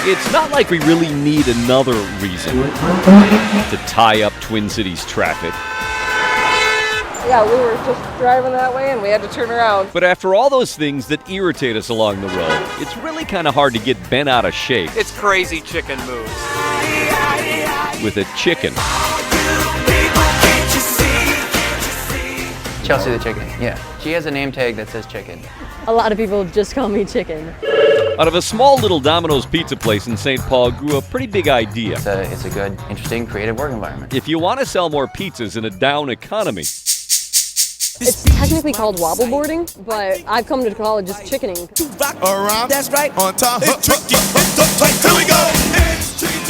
It's not like we really need another reason to tie up Twin Cities traffic. Yeah, we were just driving that way and we had to turn around. But after all those things that irritate us along the road, it's really kind of hard to get bent out of shape It's crazy chicken moves. with a chicken. Chelsea the chicken, yeah. She has a name tag that says chicken. A lot of people just call me chicken. Out of a small little Domino's pizza place in St. Paul grew a pretty big idea. It's a good, interesting, creative work environment. If you want to sell more pizzas in a down economy, It's technically called wobble boarding, but I've come to call it just chickening. Rock around, that's right, on top. It's tricky, it's tight, here we go. It's tricky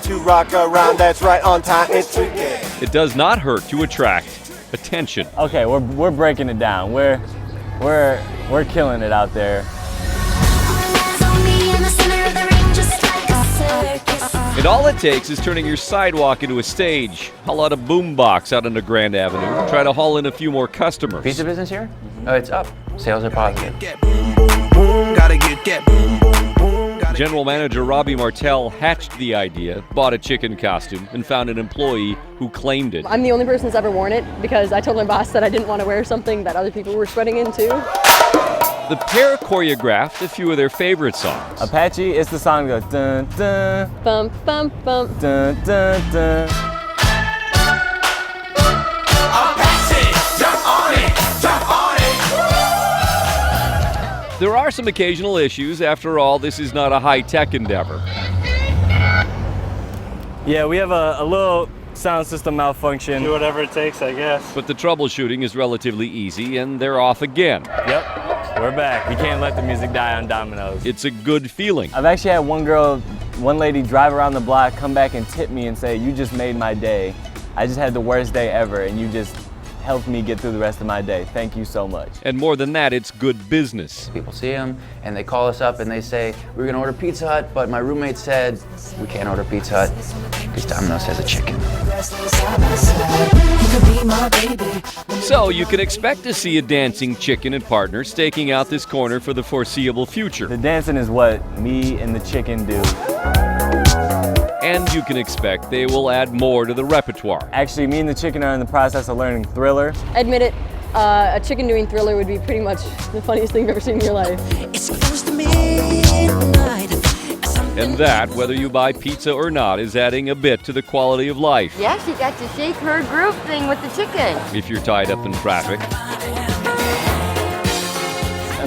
to rock around, that's right, on time, it's tricky. it does not hurt to attract attention. Okay, we're breaking it down. We're killing it out there. And all it takes is turning your sidewalk into a stage. Haul out a boombox out onto Grand Avenue. Try to haul in a few more customers. Pizza business here? Oh, it's up. Sales are positive. General Manager Robbie Martell hatched the idea, bought a chicken costume, and found an employee who claimed it. I'm the only person that's ever worn it because I told my boss that I didn't want to wear something that other people were sweating into. The pair choreographed a few of their favorite songs. Apache, it's the song that goes dun dun Bum, bum, bum. dun dun dun. There are some occasional issues. After all, this is not a high-tech endeavor. Yeah, we have a little sound system malfunction. Do whatever it takes, I guess. But the troubleshooting is relatively easy, and they're off again. Yep, we're back. We can't let the music die on Domino's. It's a good feeling. I've actually had one lady drive around the block, come back and tip me and say, "You just made my day. I just had the worst day ever, and you just helped me get through the rest of my day. Thank you so much." And more than that, it's good business. People see them and they call us up and they say, "We're gonna order Pizza Hut, but my roommate said we can't order Pizza Hut because Domino's has a chicken." So you can expect to see a dancing chicken and partner staking out this corner for the foreseeable future. The dancing is what me and the chicken do. And you can expect they will add more to the repertoire. Actually, me and the chicken are in the process of learning Thriller. Admit it, a chicken doing Thriller would be pretty much the funniest thing you've ever seen in your life. And that, whether you buy pizza or not, is adding a bit to the quality of life. Yeah, she got to shake her groove thing with the chicken. If you're tied up in traffic.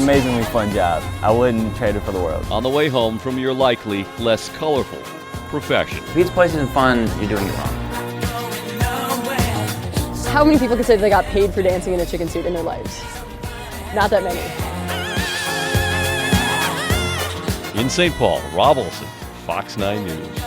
Amazingly fun job. I wouldn't trade it for the world. On the way home from your likely less colorful profession. If pizza place isn't fun, you're doing it wrong. How many people can say they got paid for dancing in a chicken suit in their lives? Not that many. In St. Paul, Rob Olson, Fox 9 News.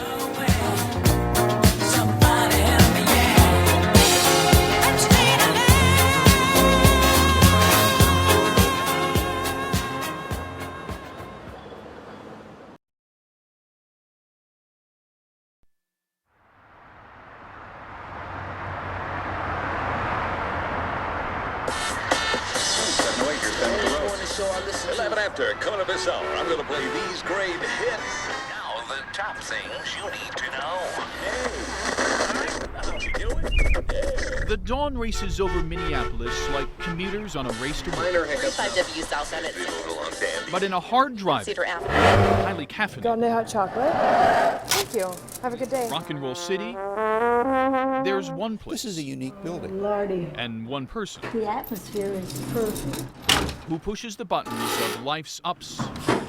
So on this 11 after, coming up this hour, I'm going to play these great hits. Now, the top things you need to know. Hey, how'd you do it? The dawn races over Minneapolis like commuters on a race to work. Minor hiccups. 35W South Senate. But in a hard drive, Cedar Avenue. highly caffeinated, Got any hot chocolate? Thank you. Have a good day. rock and roll city, there's one place. This is a unique building. Lordy. And one person The atmosphere is perfect. who pushes the buttons of life's ups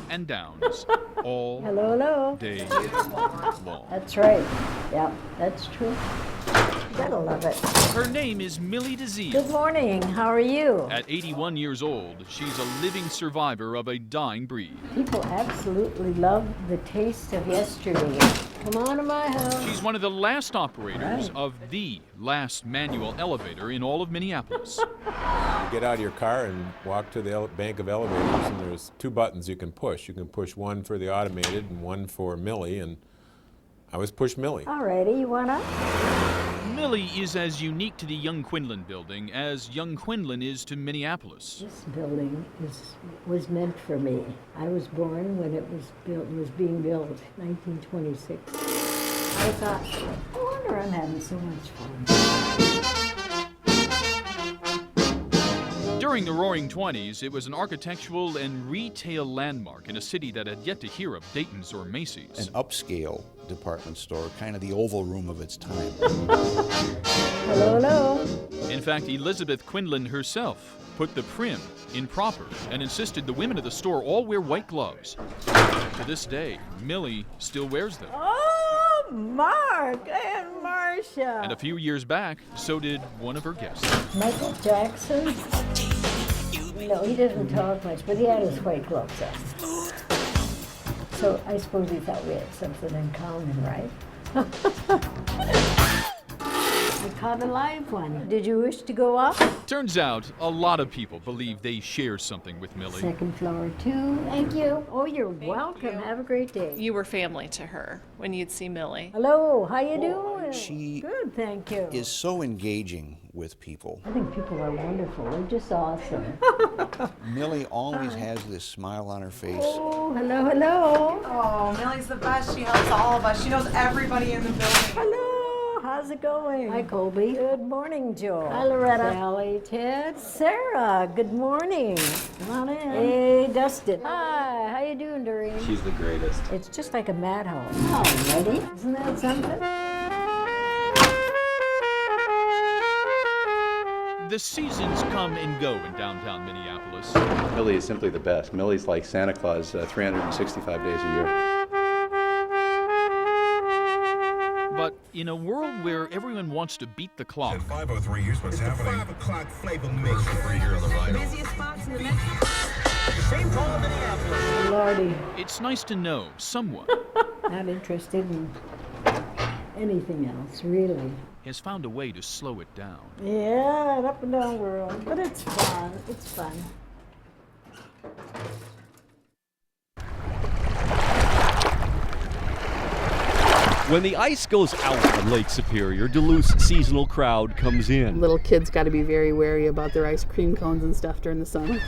and downs all Hello. day long. That's right. Yeah, that's true. You gotta love it. Her name is Millie DeZee. Good morning. How are you? At 81 years old, she's a living survivor of a dying breed. People absolutely love the taste of yesterday. Come on to my house. She's one of the last operators of the last manual elevator in all of Minneapolis. You get out of your car and walk to the bank of elevators, and there's two buttons you can push. You can push one for the automated and one for Millie, and I was Push Millie. Alrighty, you wanna? Millie is as unique to the Young Quinlan building as Young Quinlan is to Minneapolis. This building was meant for me. I was born when it was being built, 1926. I thought, no wonder I'm having so much fun. During the Roaring '20s, it was an architectural and retail landmark in a city that had yet to hear of Dayton's or Macy's. An upscale department store, kind of the Oval Room of its time. Hello, hello. In fact, Elizabeth Quinlan herself put the prim in proper and insisted the women of the store all wear white gloves. To this day, Millie still wears them. Oh, Mark and Marcia. And a few years back, so did one of her guests. Michael Jackson? No, he doesn't talk much, but he had his white gloves on. So I suppose he thought we had something in common, right? I caught a live one. Did you wish to go up? Turns out, a lot of people believe they share something with Millie. Second floor, 2. Thank you. Oh, you're welcome. Have a great day. You were family to her when you'd see Millie. Hello, how you doing? She Good, thank you. is so engaging with people. I think people are wonderful. They're just awesome. Millie always has this smile on her face. Oh, hello, hello. Oh, Millie's the best. She helps all of us. She knows everybody in the building. Hello. How's it going? Hi, Colby. Good morning, Joe. Hi, Loretta. Sally, Ted. Sarah, good morning. Come on in. Hey, Dustin. Hi, how you doing, Doreen? She's the greatest. It's just like a madhouse. Alrighty. Isn't that something? The seasons come and go in downtown Minneapolis. Millie is simply the best. Millie's like Santa Claus 365 days a year. But in a world where everyone wants to beat the clock, 503, here's what's happening. 5 o'clock flavor mix. Right here on the right. Busiest spots in the metro. Same call in Minneapolis. Lordy. it's nice to know someone Not interested in anything else, really. has found a way to slow it down. Yeah, an up and down world. But it's fun. It's fun. When the ice goes out on Lake Superior, Duluth's seasonal crowd comes in. Little kids got to be very wary about their ice cream cones and stuff during the summer.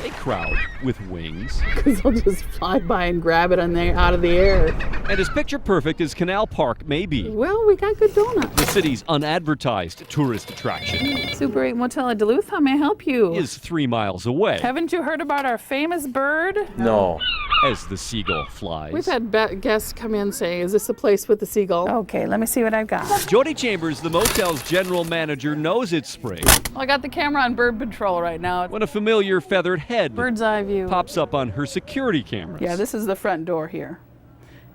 A crowd with wings. Because they'll just fly by and grab it out of the air. And as picture perfect as Canal Park may be, Well, we got good donuts. the city's unadvertised tourist attraction Super 8 Motel at Duluth, how may I help you? is 3 miles away Haven't you heard about our famous bird? No. as the seagull flies. We've had guests come in saying, is this the place with the seagull? Okay, let me see what I've got. Jody Chambers, the motel's general manager, knows it's spring Well, I got the camera on bird patrol right now. when a familiar feathered head Bird's eye view. pops up on her security cameras. Yeah, this is the front door here.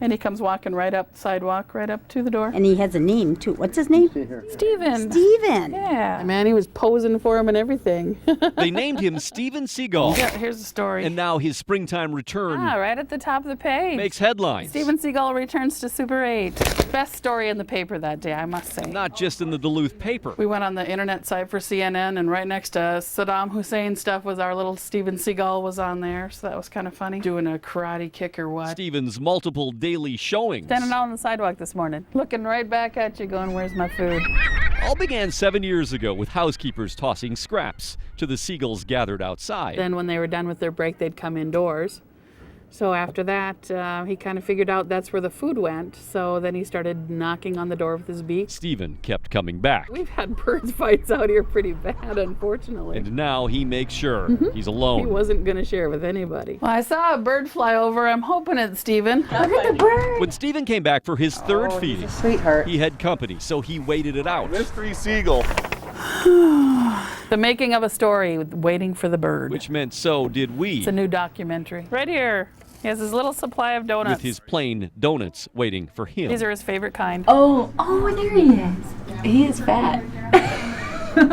And he comes walking right up the sidewalk, right up to the door. And he has a name, too. What's his name? Steven. Steven. Yeah. Man, he was posing for him and everything. They named him Steven Seagal. Yeah, here's the story. And now his springtime return Right at the top of the page. makes headlines. Steven Seagal returns to Super 8. Best story in the paper that day, I must say. Not just in the Duluth paper. We went on the internet site for CNN, and right next to Saddam Hussein stuff was our little Steven Seagal was on there, so that was kind of funny. Doing a karate kick or what. Steven's multiple daily showings. Standing out on the sidewalk this morning, looking right back at you going, where's my food? All began 7 years ago with housekeepers tossing scraps to the seagulls gathered outside. Then when they were done with their break, they'd come indoors. So after that, he kind of figured out that's where the food went. So then he started knocking on the door with his beak. Steven kept coming back. We've had bird fights out here pretty bad, unfortunately. And now he makes sure he's He alone. wasn't going to share with anybody. Well, I saw a bird fly over. I'm hoping it's Steven. Look at the bird. When Steven came back for his third feeding, sweetheart. he had company, so he waited it out. Mystery Seagull. The making of a story, waiting for the bird. Which meant so did we. It's a new documentary. Right here. He has his little supply of donuts. With his plain donuts waiting for him. These are his favorite kind. Oh, there he is. He is fat.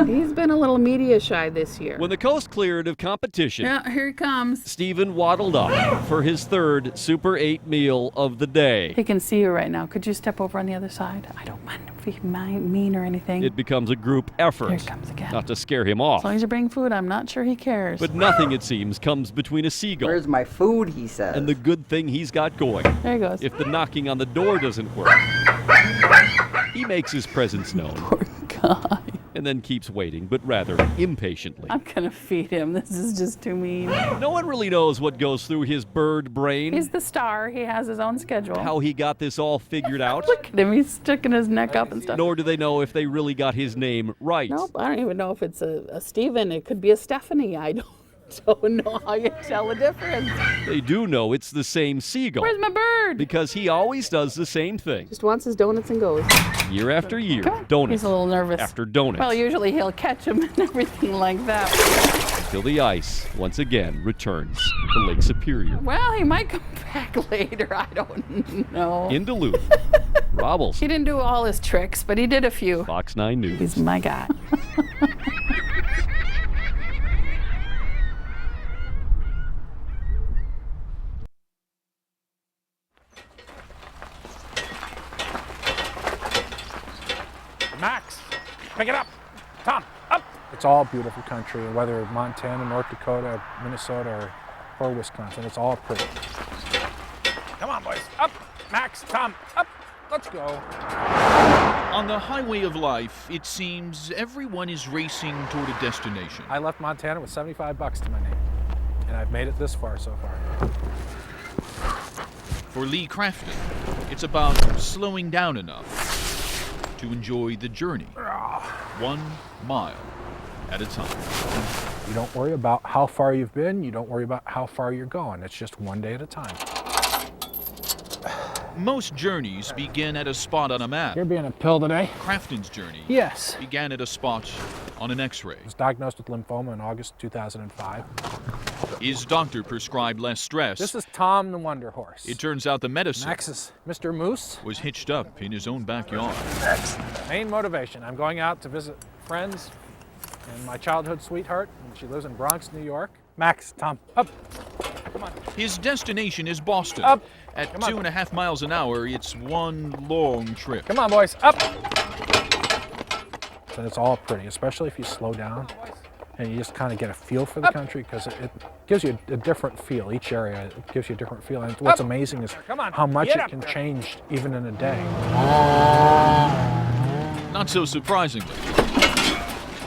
He's been a little media shy this year. When the coast cleared of competition, Yeah, here he comes. Steven waddled up for his third Super 8 meal of the day. He can see you right now. Could you step over on the other side? I don't mind if be mean or anything. It becomes a group effort. Here it comes again. Not to scare him off. As long as you bring food, I'm not sure he cares. But nothing, it seems, comes between a seagull. Where's my food, he says. And the good thing he's got going. There he goes. If the knocking on the door doesn't work, he makes his presence known. Poor guy. And then keeps waiting, but rather impatiently. I'm going to feed him. This is just too mean. No one really knows what goes through his bird brain. He's the star. He has his own schedule. How he got this all figured out. Look at him. He's sticking his neck up and stuff. Nor do they know if they really got his name right. Nope. I don't even know if it's a Stephen. It could be a Stephanie. I don't know how you tell the difference. They do know it's the same seagull. Where's my bird? Because he always does the same thing. Just wants his donuts and goes. Year after year. Donut. He's a little nervous. After donut. Well, usually he'll catch them and everything like that. Until the ice, once again, returns to Lake Superior. Well, he might come back later. I don't know. In Duluth, Robbles. He didn't do all his tricks, but he did a few. Fox 9 News. He's my guy. Max, pick it up. Tom, up. It's all beautiful country, whether Montana, North Dakota, Minnesota, or Wisconsin. It's all pretty. Come on, boys. Up. Max, Tom, up. Let's go. On the highway of life, it seems everyone is racing toward a destination. I left Montana with $75 to my name, and I've made it this far so far. For Lee Crafton, it's about slowing down enough to enjoy the journey, 1 mile at a time. You don't worry about how far you've been. You don't worry about how far you're going. It's just one day at a time. Most journeys begin at a spot on a map. You're being a pill today. Crafton's journey Yes. began at a spot on an X-ray. I was diagnosed with lymphoma in August 2005. His doctor prescribed less stress. This is Tom the Wonder Horse. It turns out the medicine Max is Mr. Moose. was hitched up in his own backyard. Main motivation, I'm going out to visit friends and my childhood sweetheart. And she lives in Bronx, New York. Max, Tom, up. Come on. His destination is Boston. Up. At Come on. 2.5 miles an hour, it's one long trip. Come on, boys, up. And it's all pretty, especially if you slow down and you just kind of get a feel for the country, because it gives you a different feel. Each area, it gives you a different feel. And what's amazing is how much it can change even in a day. Not so surprisingly,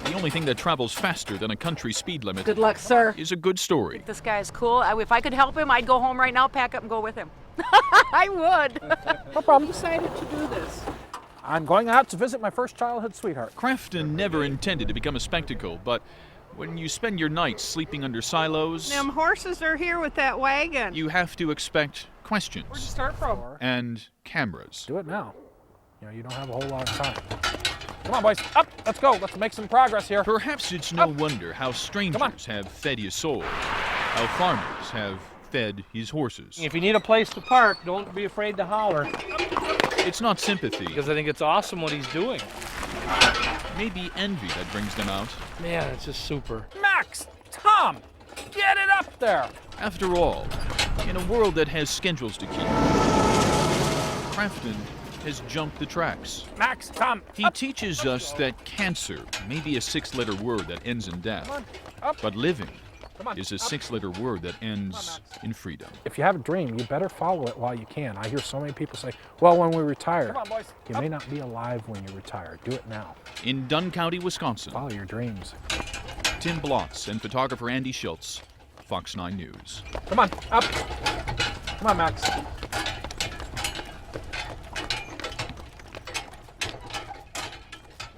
the only thing that travels faster than a country speed limit Good luck, sir. is a good story. This guy's cool. If I could help him, I'd go home right now, pack up and go with him. I would. No problem. Decided to do this. I'm going out to visit my first childhood sweetheart. Crafton never intended to become a spectacle, but when you spend your nights sleeping under silos, Them horses are here with that wagon. you have to expect Where'd you questions start from? and cameras. Do it now. You know, you don't have a whole lot of time. Come on, boys. Up. Let's go. Let's make some progress here. Perhaps it's no wonder how strangers have fed his soul, how farmers have fed his horses. If you need a place to park, don't be afraid to holler. It's not sympathy, Because I think it's awesome what he's doing. maybe envy that brings them out. Man, it's just super. Max, Tom, get it up there. After all, in a world that has schedules to keep, Crafton has jumped the tracks. Max, Tom, He teaches us that cancer may be a 6-letter word that ends in death, but living is a 6-letter word that ends in freedom. If you have a dream, you better follow it while you can. I hear so many people say, well, when we retire, Come on, boys. you may not be alive when you retire. Do it now. In Dunn County, Wisconsin, Follow your dreams. Tim Blotz and photographer Andy Shilts, Fox 9 News. Come on, up. Come on, Max.